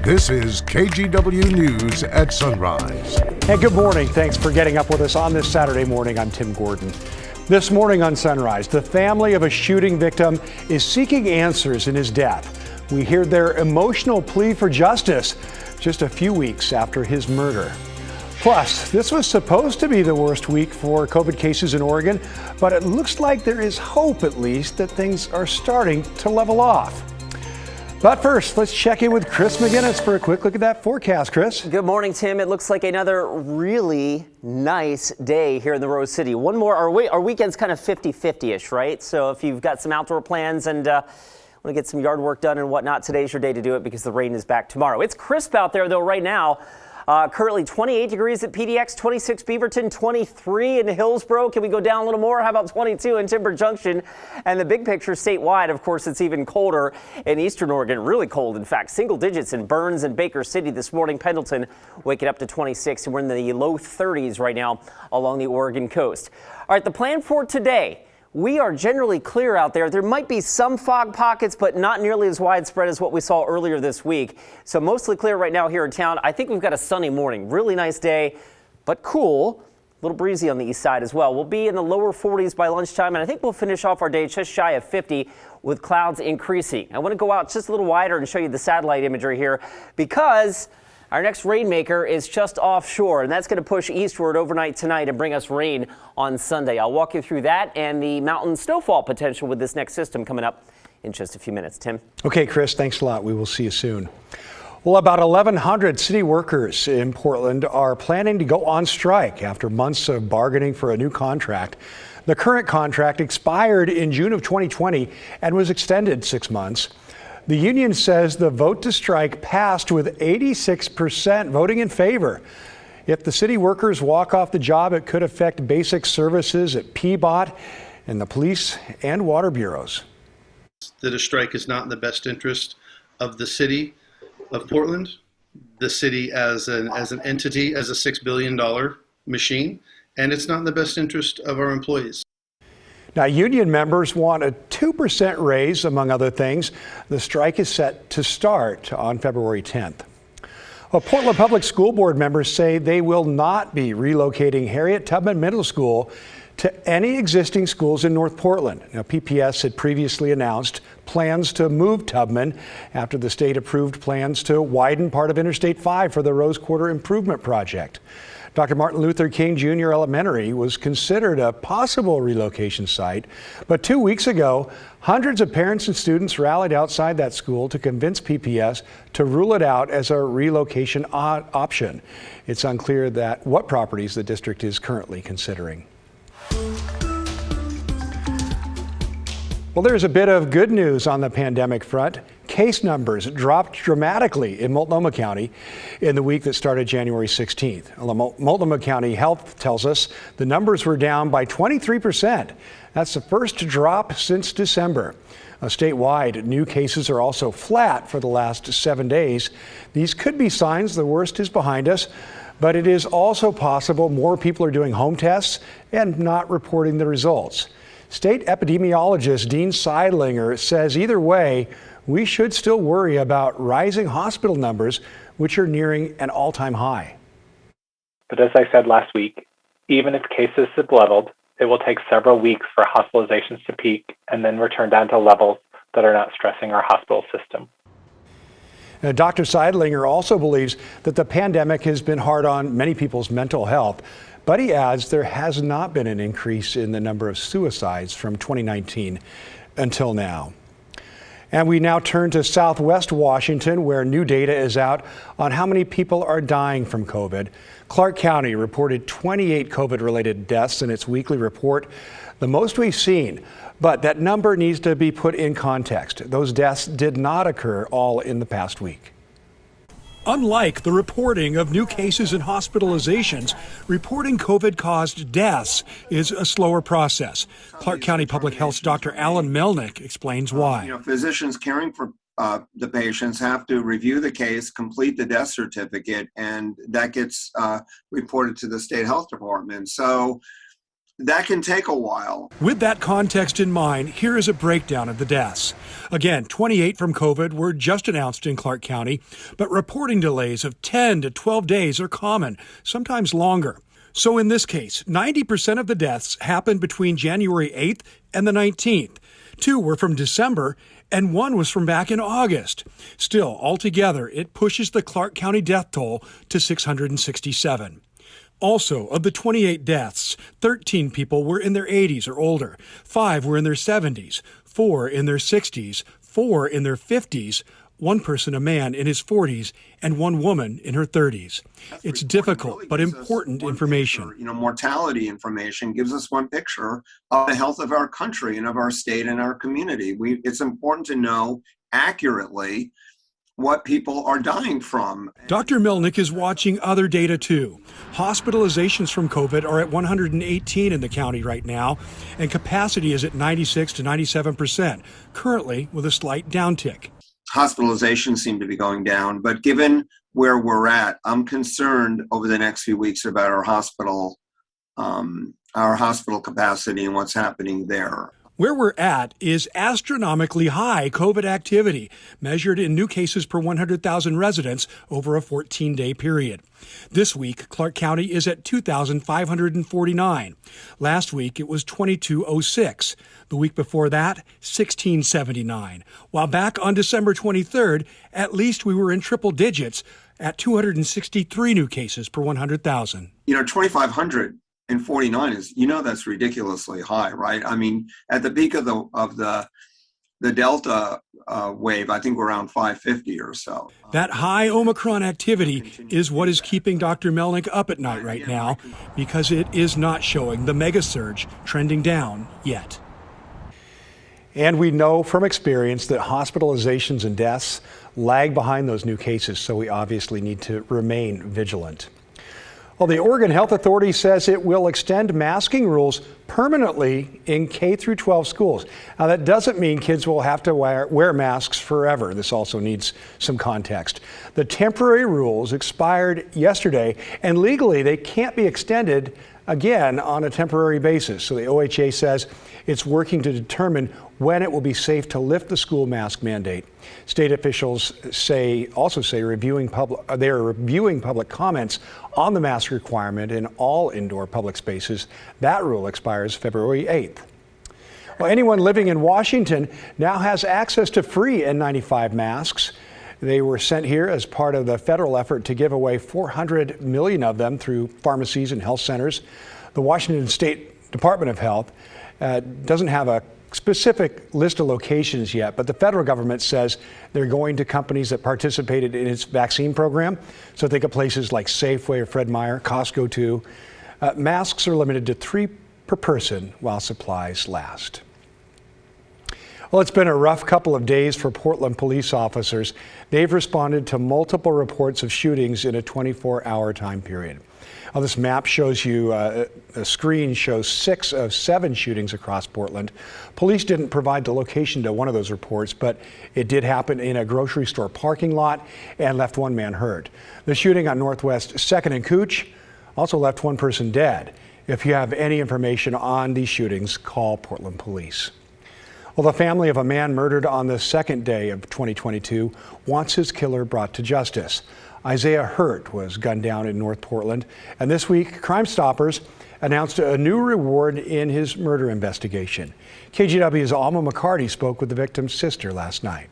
This is KGW News at Sunrise. Hey, good morning. Thanks for getting up with us on this Saturday morning. I'm Tim Gordon. This morning on Sunrise, the family of a shooting victim is seeking answers in his death. We hear their emotional plea for justice just a few weeks after his murder. Plus, this was supposed to be the worst week for COVID cases in Oregon, but it looks like there is hope, at least, that things are starting to level off. But first, let's check in with Chris McGinnis for a quick look at that forecast. Chris? Good morning, Tim. It looks like another really nice day here in the Rose City. One more, our weekend's kind of 50-50-ish, right? So if you've got some outdoor plans and want to get some yard work done and whatnot, today's your day to do it because the rain is back tomorrow. It's crisp out there, though, right now. Currently 28 degrees at PDX, 26 Beaverton, 23 in Hillsborough. Can we go down a little more? How about 22 in Timber Junction? And the big picture statewide, of course, it's even colder in Eastern Oregon. Really cold, in fact. Single digits in Burns and Baker City this morning. Pendleton waking up to 26, and we're in the low 30s right now along the Oregon coast. All right, the plan for today. We are generally clear out there. There might be some fog pockets, but not nearly as widespread as what we saw earlier this week. So mostly clear right now here in town. I think we've got a sunny morning. Really nice day, but cool. A little breezy on the east side as well. We'll be in the lower 40s by lunchtime, and I think we'll finish off our day just shy of 50 with clouds increasing. I want to go out just a little wider and show you the satellite imagery here because our next rainmaker is just offshore, and that's going to push eastward overnight tonight and bring us rain on Sunday. I'll walk you through that and the mountain snowfall potential with this next system coming up in just a few minutes. Tim? Okay, Chris, thanks a lot. We will see you soon. Well, about 1,100 city workers in Portland are planning to go on strike after months of bargaining for a new contract. The current contract expired in June of 2020 and was extended 6 months. The union says the vote to strike passed with 86% voting in favor. If the city workers walk off the job, it could affect basic services at PBOT and the police and water bureaus. That a strike is not in the best interest of the city of Portland, the city as an entity, as a $6 billion machine, and it's not in the best interest of our employees. Now, union members want a 2% raise, among other things. The strike is set to start on February 10th. Well, Portland Public School Board members say they will not be relocating Harriet Tubman Middle School to any existing schools in North Portland. Now, PPS had previously announced plans to move Tubman after the state approved plans to widen part of Interstate 5 for the Rose Quarter Improvement Project. Dr. Martin Luther King Jr. Elementary was considered a possible relocation site, but 2 weeks ago, hundreds of parents and students rallied outside that school to convince PPS to rule it out as a relocation option. It's unclear what properties the district is currently considering. Well, there's a bit of good news on the pandemic front. Case numbers dropped dramatically in Multnomah County in the week that started January 16th. Multnomah County Health tells us the numbers were down by 23%. That's the first drop since December. Statewide, new cases are also flat for the last 7 days. These could be signs the worst is behind us, but it is also possible more people are doing home tests and not reporting the results. State epidemiologist Dean Seidlinger says either way, we should still worry about rising hospital numbers, which are nearing an all-time high. But as I said last week, even if cases have leveled, it will take several weeks for hospitalizations to peak and then return down to levels that are not stressing our hospital system. Now, Dr. Seidlinger also believes that the pandemic has been hard on many people's mental health, but he adds there has not been an increase in the number of suicides from 2019 until now. And we now turn to Southwest Washington, where new data is out on how many people are dying from COVID. Clark County reported 28 COVID-related deaths in its weekly report, the most we've seen. But that number needs to be put in context. Those deaths did not occur all in the past week. Unlike the reporting of new cases and hospitalizations, reporting COVID-caused deaths is a slower process. Clark County Public Health's Dr. Alan Melnick explains why. Physicians caring for the patients have to review the case, complete the death certificate, and that gets reported to the state health department. So that can take a while. With that context in mind, here is a breakdown of the deaths. Again, 28 from COVID were just announced in Clark County, but reporting delays of 10 to 12 days are common, sometimes longer. So in this case, 90% of the deaths happened between January 8th and the 19th. 2 were from December, and 1 was from back in August. Still, altogether, it pushes the Clark County death toll to 667. Also, of the 28 deaths, 13 people were in their 80s or older, 5 were in their 70s, 4 in their 60s, 4 in their 50s, 1 person, a man, in his 40s, and 1 woman in her 30s. It's difficult, but important information. Mortality information gives us one picture of the health of our country and of our state and our community. It's important to know accurately what people are dying from. Dr. Milnick is watching other data too. Hospitalizations from COVID are at 118 in the county right now, and capacity is at 96 to 97%, currently with a slight downtick. Hospitalizations seem to be going down, but given where we're at, I'm concerned over the next few weeks about our hospital capacity and what's happening there. Where we're at is astronomically high COVID activity, measured in new cases per 100,000 residents over a 14-day period. This week, Clark County is at 2,549. Last week, it was 2,206. The week before that, 1,679. While back on December 23rd, at least we were in triple digits at 263 new cases per 100,000. 2,549 is, that's ridiculously high, right? I mean, at the peak of the Delta wave, I think we're around 550 or so. That high Omicron activity is what is keeping Dr. Melnick up at night right now, because it is not showing the mega surge trending down yet. And we know from experience that hospitalizations and deaths lag behind those new cases, so we obviously need to remain vigilant. Well, the Oregon Health Authority says it will extend masking rules permanently in K through 12 schools. Now, that doesn't mean kids will have to wear masks forever. This also needs some context. The temporary rules expired yesterday, and legally they can't be extended again on a temporary basis. So the OHA says it's working to determine when it will be safe to lift the school mask mandate. State officials say they are reviewing public comments on the mask requirement in all indoor public spaces. That rule expires February 8th. Well, anyone living in Washington now has access to free N95 masks. They were sent here as part of the federal effort to give away 400 million of them through pharmacies and health centers. The Washington State Department of Health doesn't have a specific list of locations yet, but the federal government says they're going to companies that participated in its vaccine program. So think of places like Safeway or Fred Meyer, Costco too. Masks are limited to 3 per person while supplies last. Well, it's been a rough couple of days for Portland police officers. They've responded to multiple reports of shootings in a 24-hour time period. Now, this map shows you, a screen shows 6 of 7 shootings across Portland. Police didn't provide the location to one of those reports, but it did happen in a grocery store parking lot and left 1 man hurt. The shooting on Northwest 2nd and Cooch also left 1 person dead. If you have any information on these shootings, call Portland Police. Well, the family of a man murdered on the 2nd day of 2022 wants his killer brought to justice. Isaiah Hurt was gunned down in North Portland, and this week, Crime Stoppers announced a new reward in his murder investigation. KGW's Alma McCarty spoke with the victim's sister last night.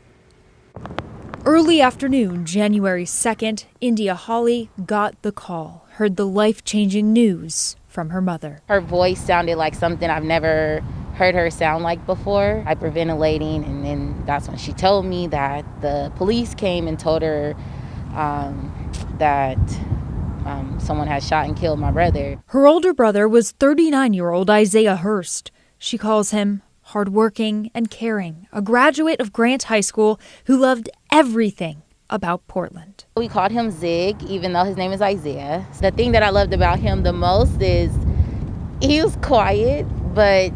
Early afternoon, January 2nd, India Hawley got the call, heard the life-changing news from her mother. Her voice sounded like something I've never heard her sound like before, hyperventilating, and then that's when she told me that the police came and told her that someone had shot and killed my brother. Her older brother was 39-year-old Isaiah Hurst. She calls him hardworking and caring, a graduate of Grant High School who loved everything about Portland. We called him Zig, even though his name is Isaiah. The thing that I loved about him the most is he was quiet, but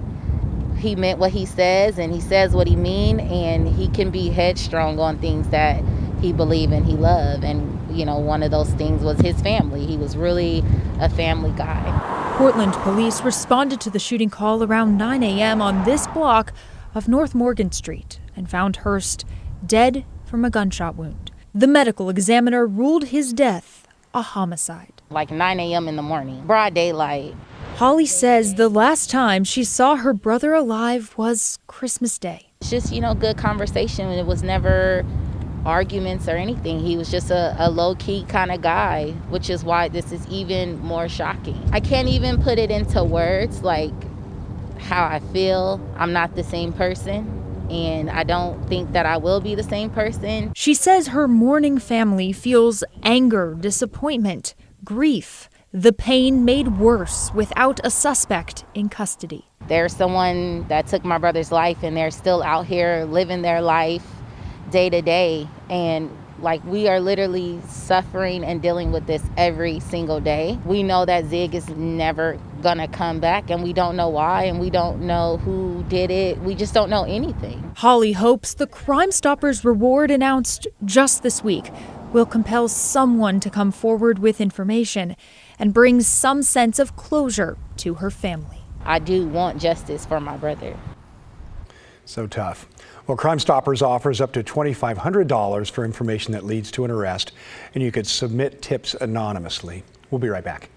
he meant what he says, and he says what he means, and he can be headstrong on things that he believed and he loved. And, one of those things was his family. He was really a family guy. Portland police responded to the shooting call around 9 a.m. on this block of North Morgan Street and found Hurst dead from a gunshot wound. The medical examiner ruled his death a homicide. Like 9 a.m. in the morning, broad daylight. Holly says the last time she saw her brother alive was Christmas Day. It's just, good conversation. It was never arguments or anything. He was just a low-key kind of guy, which is why this is even more shocking. I can't even put it into words, like how I feel. I'm not the same person, and I don't think that I will be the same person. She says her mourning family feels anger, disappointment, grief. The pain made worse without a suspect in custody. There's someone that took my brother's life, and they're still out here living their life day to day, and we are literally suffering and dealing with this every single day. We know that Zig is never gonna come back, and we don't know why, and we don't know who did it. We just don't know anything. Holly hopes the Crime Stoppers reward announced just this week will compel someone to come forward with information and bring some sense of closure to her family. I do want justice for my brother. So tough. Well, Crime Stoppers offers up to $2,500 for information that leads to an arrest, and you could submit tips anonymously. We'll be right back.